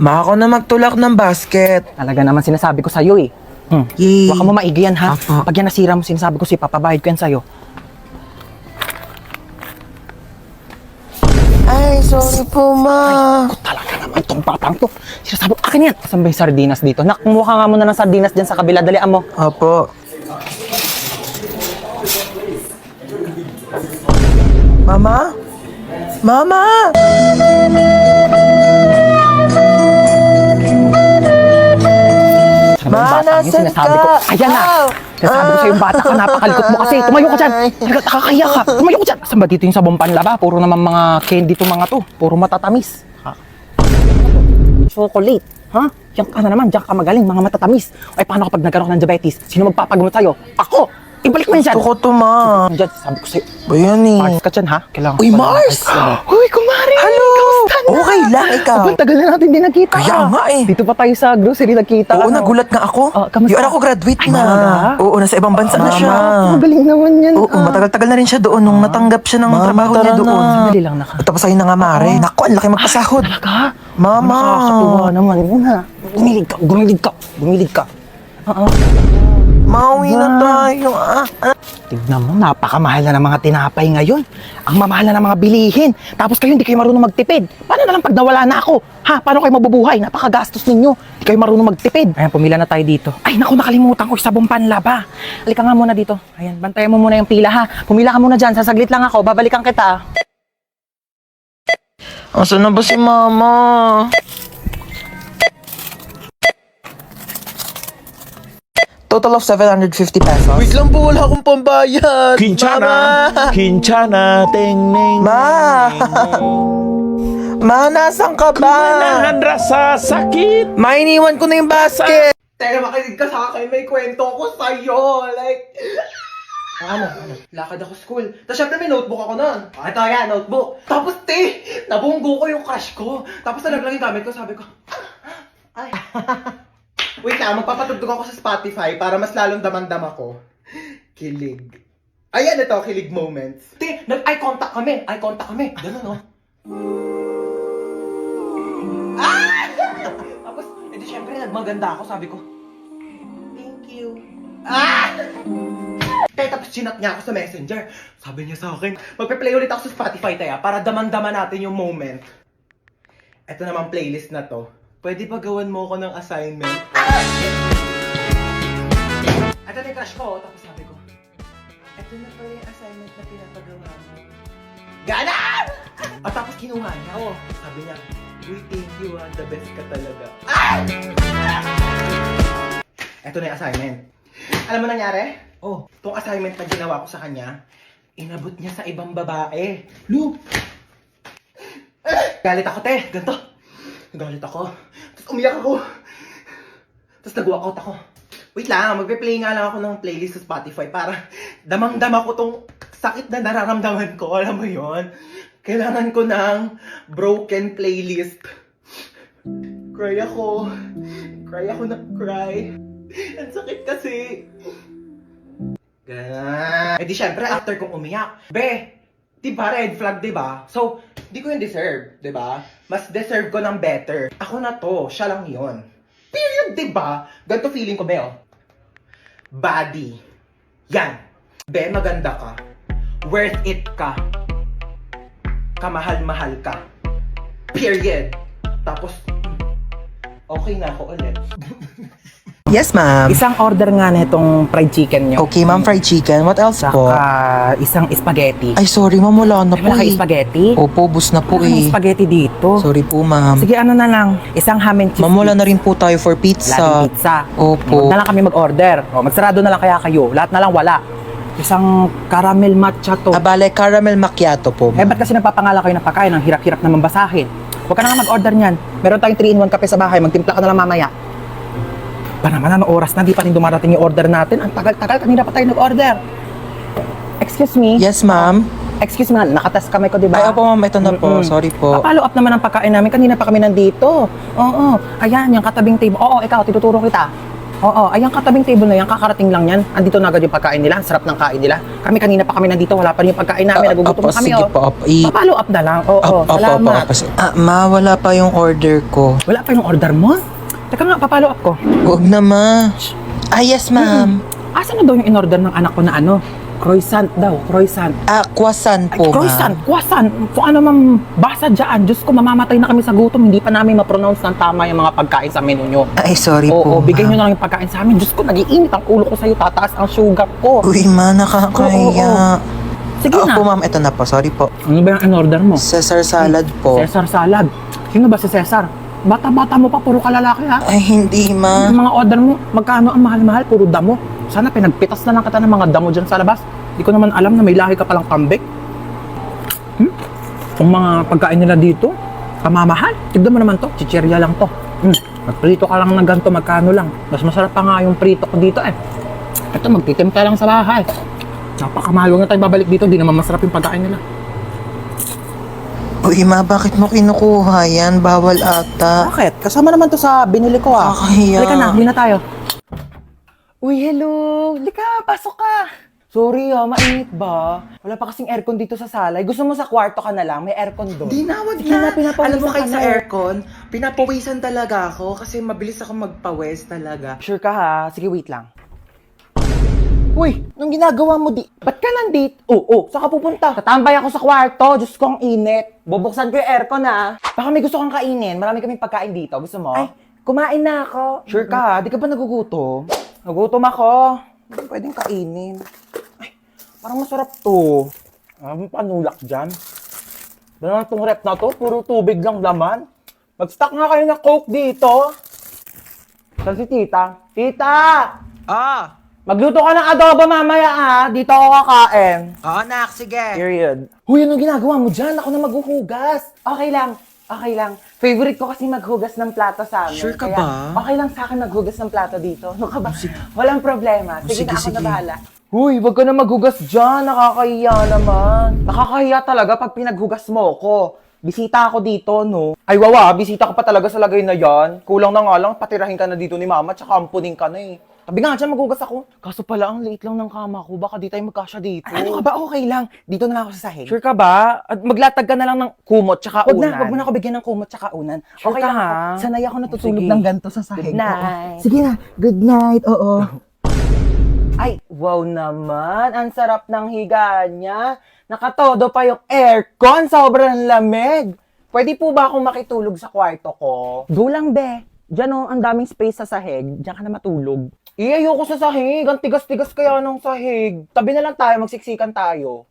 Ma, ako na magtulak ng basket. Talaga naman sinasabi ko sa'yo eh. Yay. Huwag ka mo maigi yan ha. Apo. Pag yan nasira mo, sinasabi ko sa'yo, papabayad ko yan sa'yo. Ay, sorry po, ma. Ako talaga naman itong batang to. Sinasabi ko, akin yan. Saan ba yung sardinas dito? Nak, kumuha nga muna ng sardinas dyan sa kabila. Dalian mo. Opo. Mama? Mama! Ano ba yung batang yun? nasan Sinasabi ko, ka? ayan na. Sinasabi ko sa'yo, bata ka, napakalikot mo kasi. Tumayo ka dyan. Talaga, nakakaya ka. Tumayo ka dyan. Saan ba dito yung sabong panlaba? Puro naman mga candy to mga to. Puro matatamis. Ha? Chocolate. Ha? Diyan ka na naman. Diyan ka magaling. Mga matatamis. Ay, paano kapag nagkaroon ka ng diabetes? Sino magpapagamot sa'yo? Ako! Ibalik mo yan dyan. Gusto ko to, ma. Dyan, sabi ko sa'yo. Ba yan eh? Mars ka dyan, ha? Kailangan Uy, ko pa Mars! ng- Uy, kumari! Hello! Kamusta na? Okay lang, ikaw. Abang, tagal na natin din nagkita. Kaya nga eh. Dito pa tayo sa grocery nagkita. Oo, ano? nagulat nga ako. Kamusta? Yung anak ko graduate Ay, na. talaga? Oo, nasa ibang bansa na siya. Magaling naman yan. Oo, matagal-tagal na rin siya doon nung natanggap siya ng trabaho niya doon. Sandali lang naka. Tapos ayun na nga, Mare. Naku, ang laki magpasahod. Talaga? Mama. Nakakatuwa naman. Yun ha. Gumilig ka. Oo. Mauwi na tayo. Tignan mo, napakamahal na ng mga tinapay ngayon. Ang mamahal na ng mga bilihin. Tapos kayo hindi kayo marunong magtipid. Paano na lang pag nawala na ako? Ha? Paano kayo mabubuhay? Napakagastos ninyo. Hindi kayo marunong magtipid. Ayan, pumila na tayo dito. Ay, naku, nakalimutan ko yung sabong panlaba. Halika nga muna dito. Ayan, bantayan mo muna yung pila ha. Pumila ka muna dyan. Sasaglit lang ako. Babalikan kita. Asan na ba si Mama? Total of 750 pesos. Wait lang po, wala akong pambayad. Kinchana, Kinchana, ting ning. Ma! Ma, nasan ka ba? Manahan rasa sakit. Ma, iniwan ko na yung basket. Teka, makinig ka sa akin. May kwento ko sa'yo. Like... Ano? Lakad ako school. Tapos syempre may notebook ako nun. Ito yan, notebook. Tapos nabunggo ko yung crush ko. Tapos nalaglag yung gamit ko, sabi ko, ay. Wait lang, magpapatugtog ako sa Spotify para mas lalong damandam ako. Kilig. Ayan ito, kilig moments. Nag-eye contact kami. Ganun, no? Ah! Tapos, edi syempre, nagmaganda ako. Sabi ko, thank you. Ah! Tapos chinat niya ako sa messenger. Sabi niya sa akin, magpe-play ulit ako sa Spotify tayo para daman-daman natin yung moment. Ito naman playlist na to. Pwede pa gawan mo ako ng assignment? Ito na yung crush ko, tapos sabi ko, ito na pala yung assignment na pinapagawa mo. Ganon! At tapos kinuha niya ako. Sabi niya, uy, thank you ha, the best ka talaga. Ito na yung assignment. Alam mo nangyari? Oh, itong assignment na ginawa ko sa kanya, inabot niya sa ibang babae. Lu! Galit ako, te. Ganto. Galit ako. Tapos umiyak ako. Tapos nag-walkout ako. Wait lang, magpe-play nga lang ako ng playlist sa Spotify para damang-dama ko tong sakit na nararamdaman ko. Alam mo yon? Kailangan ko ng broken playlist. Cry ako. Cry ako na cry. Ang sakit kasi. Ganun. Eh di syempre, after kong umiyak, diba red flag, diba? So, di ko yung deserve, diba? Mas deserve ko ng better. Ako na to, siya lang yon. Period, diba? Ganito feeling ko, Beo. Body. Yan. Maganda ka. Worth it ka. Kamahal-mahal ka. Period. Tapos, okay na ako ulit. Yes, ma'am. Isang order nga na itong fried chicken nyo. Okay, ma'am, fried chicken. What else po? Saka isang spaghetti. Ay, sorry, ma'am, wala na Ay, po wala kayo eh. spaghetti? Opo, bus na po Wala kang eh. spaghetti dito. Sorry po, ma'am. Sige, ano na lang. Isang ham and cheese. Ma'am, wala na rin po tayo for Wala pizza. din pizza. Opo. Huwag na lang kami mag-order. O, magsarado na lang kaya kayo. Lahat na lang wala. Isang caramel matcha to. Abale, caramel macchiato po, Eh, ma'am. ba't kasi nagpapangalan kayo ng pagkain? Ang hirap-hirap naman basahin. Huwag ka na nga mag-order niyan. Meron tayong 3-in-1 kape sa bahay. Magtimpla ka na lang mamaya. Ba naman, anong oras na? Di pa rin dumarating yung order natin. Ang tagal-tagal. Kanina pa tayo nag-order. Excuse me? Yes, ma'am. Excuse me, nakatest kami ko, di ba? Ay, opo, ma'am. Ito na po. Mm-mm. Sorry po. Follow up naman ang pagkain namin. Kanina pa kami nandito. Oo. Ayan, yung katabing table. Oo, ikaw, tinuturo kita. Oo, ayan katabing table na yan, kakarating lang yan. Andito na agad yung pagkain nila, ang sarap ng kain nila. Kami kanina pa kami nandito, wala pa rin yung pagkain namin, nagugutom na kami. Sige po, Papalo up na lang, oo, salamat. Ma, wala pa yung order ko. Wala pa yung order mo? Teka nga, papalo up ko. Huwag na, ma. Yes, ma'am. Asan na daw yung in-order ng anak ko na ano? Croissant daw, croissant. Croissant Ay, po, croissant, ma'am. croissant. Kung ano mang basa dyan, Diyos ko, mamamatay na kami sa gutom. Hindi pa namin ma-pronounce ng tama yung mga pagkain sa menu nyo. Ay, sorry po, Oo, bigay ma'am. nyo na lang yung pagkain sa amin. Diyos ko, nag-iinit ang ulo ko sa'yo. Tataas ang sugar ko. Uy, ma, nakakaya. Sige na. Opo, ma'am, ito na po. Sorry po. Ano ba yung in-order mo? Caesar salad po. Cesar salad. Sino ba si Cesar? Bata-bata mo pa, puro kalalaki ha? Ay, hindi, ma. Yung mga order mo, magkano ang mahal-mahal, puro damo. Sana pinagpitas na lang kita ng mga damo dyan sa labas. Hindi ko naman alam na may lahi ka palang kambing. Kung mga pagkain nila dito, kamamahal. Tignan mo naman to, chichirya lang to. Magprito ka lang ng ganito, magkano lang. Mas masarap pa nga yung prito ko dito eh. Ito, magtitimpa lang sa bahay. Napakamahal, huwag na tayo babalik dito, di naman masarap yung pagkain nila. Uy, ma, bakit mo kinukuha yan? Bawal ata. Bakit? Kasama naman to sa binili ko ah. Kakahiya. Halika na, hindi na tayo. Uy, hello! Halika, pasok ka! Sorry mainit ba? Wala pa kasing aircon dito sa sala. Gusto mo sa kwarto ka na lang, may aircon doon. Di na, wag Sige na. pinapawisan Alam mo kahit ka sa na. aircon, pinapawisan talaga ako kasi mabilis ako magpawis talaga. Sure ka ha? Sige, wait lang. Uy, anong ginagawa mo di? Ba't ka nandito? Oo, saan ka pupunta? Tatambay ako sa kwarto. Diyos ko, ang init. Bubuksan ko yung aircon ha. Baka may gusto kang kainin. Marami kaming pagkain dito. Gusto mo? Ay, kumain na ako. Sure ka ha? Di ka ba nagugutom? Nagutom ako. Hindi pwedeng kainin. Ay, parang masarap to. Ang panulak dyan. Ano itong rep na to? Puro tubig lang laman. Mag-stock nga kayo ng Coke dito. Saan si tita? Tita! Magluto ka ng adobo mamaya ha. Dito ako kakain. Oo, nak, sige. Period. Huy, anong ginagawa mo dyan? Ako na maghuhugas. Okay lang. Okay lang. Favorite ko kasi maghugas ng plato sa amin. Sure ka Kaya, ba? okay lang sa akin maghugas ng plato dito. Ano ka ba? Walang problema. Sige, na ako sige. na bahala. Huy, wag ka na maghugas dyan. Nakakahiya naman. Nakakahiya talaga pag pinaghugas mo ko. Bisita ako dito, no? Ay, wawa, bisita ka pa talaga sa lagay na yan. Kulang na nga lang, patirahin ka na dito ni mama, tsaka ampunin ka na eh. Tabi nga dyan, maghugas ako. Kaso pala, ang liit lang ng kama ko. Baka di tayo magkasya dito. Ay, ano ka ba? Okay lang. Dito na lang ako sa sahig. Sure ka ba? At maglatag ka na lang ng kumot tsaka unan. Wag mo na ako bigyan ng kumot tsaka unan. Sure okay ka, lang ha? ako. Sanay ako natutulog Sige. ng ganito sa sahig. Good night. Oo. Sige na. Good night. Oo. Ay, wow naman. Ang sarap ng higa niya. Nakatodo pa yung aircon. Sobrang lamig. Pwede po ba akong makitulog sa kwarto ko? Go lang, be. Diyan oh, ang daming space sa sahig. Diyan ka na matulog. Ayoko sa sahig. Ang tigas-tigas kaya ng sahig. Tabi na lang tayo, magsiksikan tayo.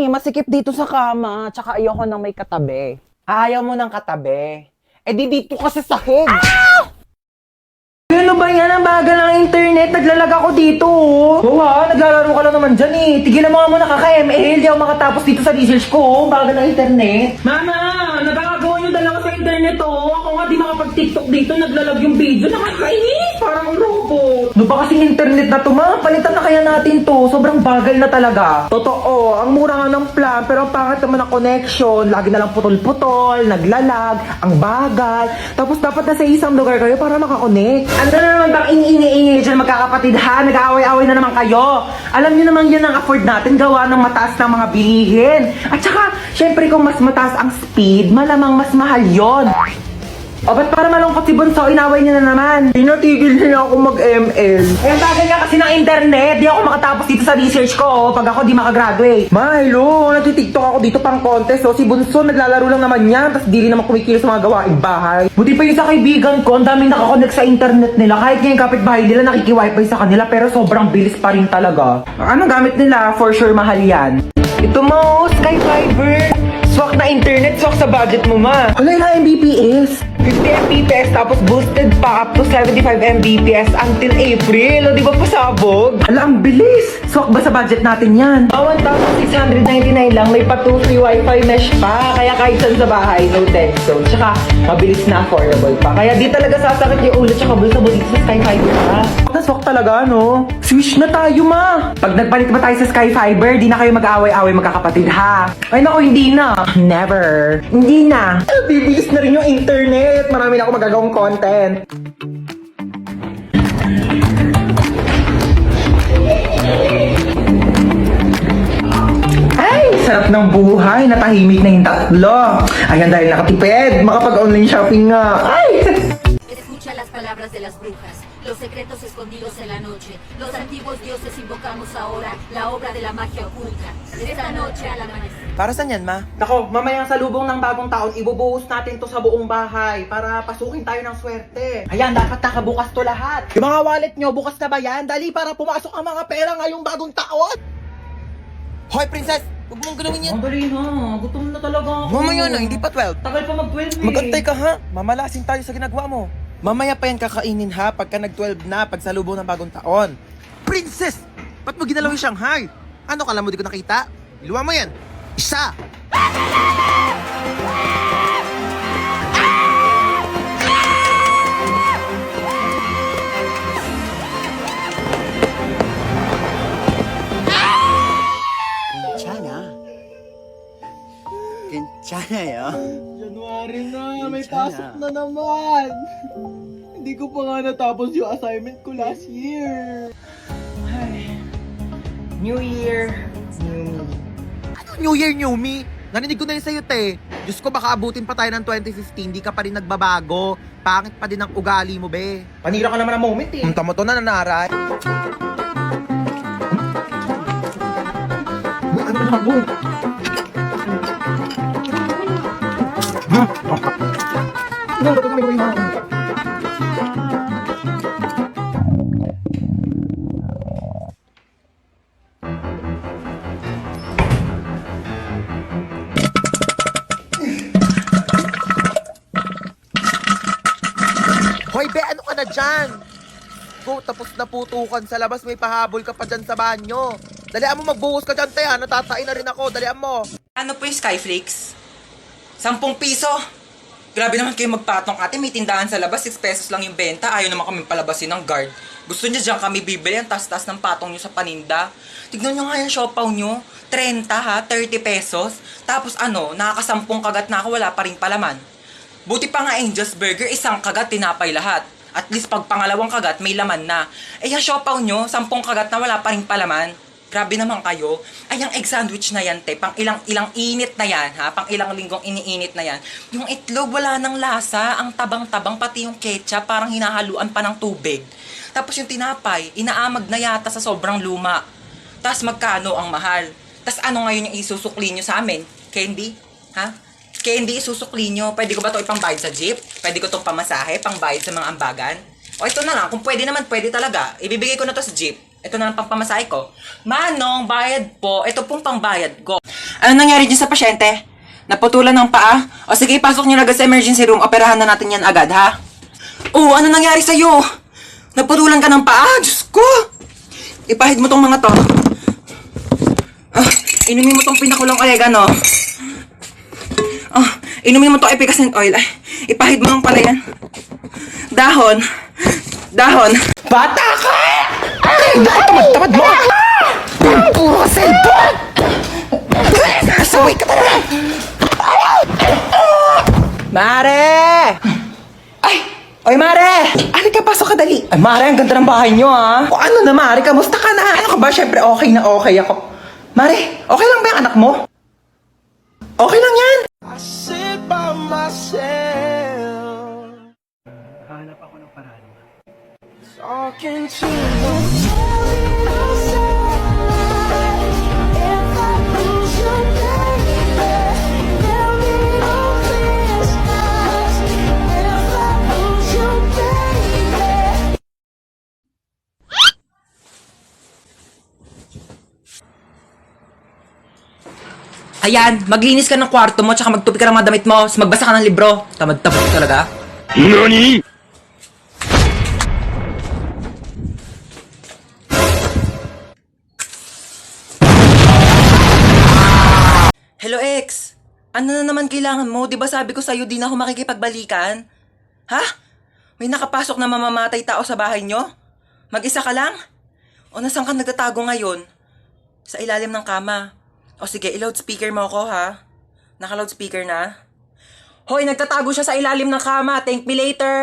Masikip dito sa kama. Tsaka ayoko nang may katabi. Ayaw mo ng katabi. Eh di dito ka sa sahig. Ano ba yan? Ang bagal ng internet. Naglalag ako dito. Oo ha, naglalaro ka lang naman dyan eh. Tigilan mo nga muna kaka-ML. Di ako makatapos dito sa research ko. Bagal ng internet. Mama, nagkakagawa yung dalawa sa internet oh. Ako nga di makapag-tiktok dito. Naglalag yung video. Nakakainis. Parang robot. Ano ba kasing internet na to ma? Palitan na kaya natin to. Sobrang bagal na talaga. Totoo. Ang mura nga ng plan. Pero ang pangit naman ang connection. Lagi na lang putol-putol. Naglalag. Ang bagal. Tapos dapat nasa isang lugar kayo para makakonect. Ano na naman bang iniingi-ingi dyan magkakapatid ha? Nag-aaway-aaway na naman kayo. Alam niyo naman yan ang afford natin gawa ng mataas ng mga bilihin. At saka, syempre kung mas mataas ang speed, malamang mas mahal yon. O ba't para malungkot si Bunso, inaway niya na naman. Pinatigil niya ako mag-ML. Eh, ang tagal nga kasi ng internet. Di ako makatapos dito sa research ko oh, pag ako di makagraduate. Ma, hello. Nagtitiktok ako dito pang contest. So, si Bunso naglalaro lang naman yan. Tapos di rin naman kumikilos sa mga gawaing bahay. Buti pa yung sa kaibigan ko. Ang daming nakakonect sa internet nila. Kahit nga yung kapitbahay nila nakiki-wifi sa kanila. Pero sobrang bilis pa rin talaga. Ano gamit nila? For sure mahal yan. Ito mo, Sky Fiber. Swak na internet, swak sa budget mo ma. Alay na Mbps. 50 Mbps tapos boosted pa up to 75 Mbps until April. O di ba pasabog? Ala, ang bilis. Swak ba sa budget natin yan? 1,699 lang. May pa 2 free wifi mesh pa. Kaya kahit saan sa bahay, no tech zone. Tsaka mabilis na affordable pa. Kaya di talaga sasakit yung ulo tsaka bulsa mo dito sa Sky Fiber ha. Naswak talaga no? Switch na tayo ma. Pag nagpalit ba tayo sa Sky Fiber, di na kayo mag-away-away magkakapatid ha. Ay nako, hindi na. Never. Hindi na. Bibilis na rin yung internet. Marami na ako magagawang content. Ay, sarap ng buhay. Natahimik na yung tatlo. Ayan, dahil nakatipid. Makapag-online shopping nga. Ay! Escucha las palabras de las brujas, los secretos escondidos en la noche. Los antiguos dioses invocamos ahora la obra de la magia oculta. Esta noche al amanecer. Para saan yan, ma? Nako, mamayang salubong ng bagong taon, ibubuhos natin to sa buong bahay para pasukin tayo ng swerte. Ayan, dapat nakabukas to lahat. Yung mga wallet nyo, bukas na ba yan? Dali para pumasok ang mga pera ngayong bagong taon. Hoy, princess! Huwag mong galawin yan. Dali na, gutom na talaga ako. Mamaya na, hindi pa 12. Tagal pa mag-12 eh. Magantay ka ha, mamalasin tayo sa ginagawa mo. Mamaya pa yan kakainin ha, pagka nag-12 na, pag salubong ng bagong taon. Princess! Ba't mo ginalaw yung Shanghai? Ano, kala mo di ko nakita? Iluwa mo yan. Isa! 괜찮아요. January na, may pasok na naman. Hindi ko pa nga natapos yung assignment ko last year. Ay, New Year, New Me. Ano New Year, New Me? Narinig ko na yun sa'yo, te. Diyos ko, baka abutin pa tayo ng 2015, di ka pa rin nagbabago. Pangit pa din ang ugali mo, be. Panira ka naman ng moment eh. Punta mo to na nanaray. Ano na boy? Hoy, be, ano ka na dyan? Go, tapos na putukan sa labas, may pahabol ka pa dyan sa banyo. Dalian mo, magbuhos ka dyan, te, ha? Natatain na rin ako. Dalian mo. Ano po yung Skyflakes? 10 piso. Grabe naman kayo magpatong ate, may tindahan sa labas, 6 pesos lang yung benta. Ayaw naman kami palabasin ng guard. Gusto niya dyan kami bibili, ang tas-tas ng patong nyo sa paninda. Tignan nyo nga yung siopaw nyo, 30 ha, 30 pesos. Tapos ano, nakakasampung kagat na ako, wala pa rin palaman. Buti pa nga Angel's Burger, isang kagat, tinapay lahat. At least pag pangalawang kagat, may laman na. Eh yung siopaw nyo, 10 kagat na wala pa rin palaman. Grabe naman kayo. Ay, ang egg sandwich na yan, te. Pang ilang init na yan, ha? Pang ilang linggong iniinit na yan. Yung itlog, wala ng lasa. Ang tabang-tabang, pati yung ketchup, parang hinahaluan pa ng tubig. Tapos yung tinapay, inaamag na yata sa sobrang luma. Tapos magkano ang mahal? Tapos ano ngayon yung isusukli nyo sa amin? Candy? Ha? Candy, isusukli nyo. Pwede ko ba ito ipangbayad sa jeep? Pwede ko itong pamasahe, pangbayad sa mga ambagan? O ito na lang, kung pwede naman, pwede talaga. Ibibigay ko na to sa jeep. Ito na lang pang pamasahe ko. Manong, bayad po. Ito pong pangbayad ko. Ano nangyari dyan sa pasyente? Naputulan ng paa? O sige, ipasok nyo na agad sa emergency room. Operahan na natin yan agad, ha? Oo, ano nangyari sa'yo? Naputulan ka ng paa? Diyos ko! Ipahid mo tong mga to. Inumin mo tong pinakulong oregano. Inumin mo tong efficacent oil. Ay, ipahid mo lang pala yan. Dahon. Dahon. Bata ka! Ay, tamad-tamad mo! Puro ka cellphone! Nasaway ka talaga! Mare! Ay! Oy, Mare! Halika, pasok ka dali. Ay, Mare, ang ganda ng bahay nyo, ha? O ano na, Mare? Kamusta ka na? Ano ka ba? Siyempre, okay na okay ako. Mare, okay lang ba yung anak mo? Okay lang yan! Hanap ako ng paraan. Ayan, maglinis ka ng kwarto mo, tsaka magtupi ka ng mga damit mo, tapos magbasa ka ng libro. Tamad-tamad talaga. NANI?! Hello, ex. Ano na naman kailangan mo? Di ba sabi ko sa'yo, di na ako makikipagbalikan? Ha? May nakapasok na mamamatay tao sa bahay nyo? Mag-isa ka lang? O nasaan ka nagtatago ngayon? Sa ilalim ng kama. O sige, i-loudspeaker mo ako, ha? Naka-loudspeaker na? Hoy, nagtatago siya sa ilalim ng kama. Thank me later.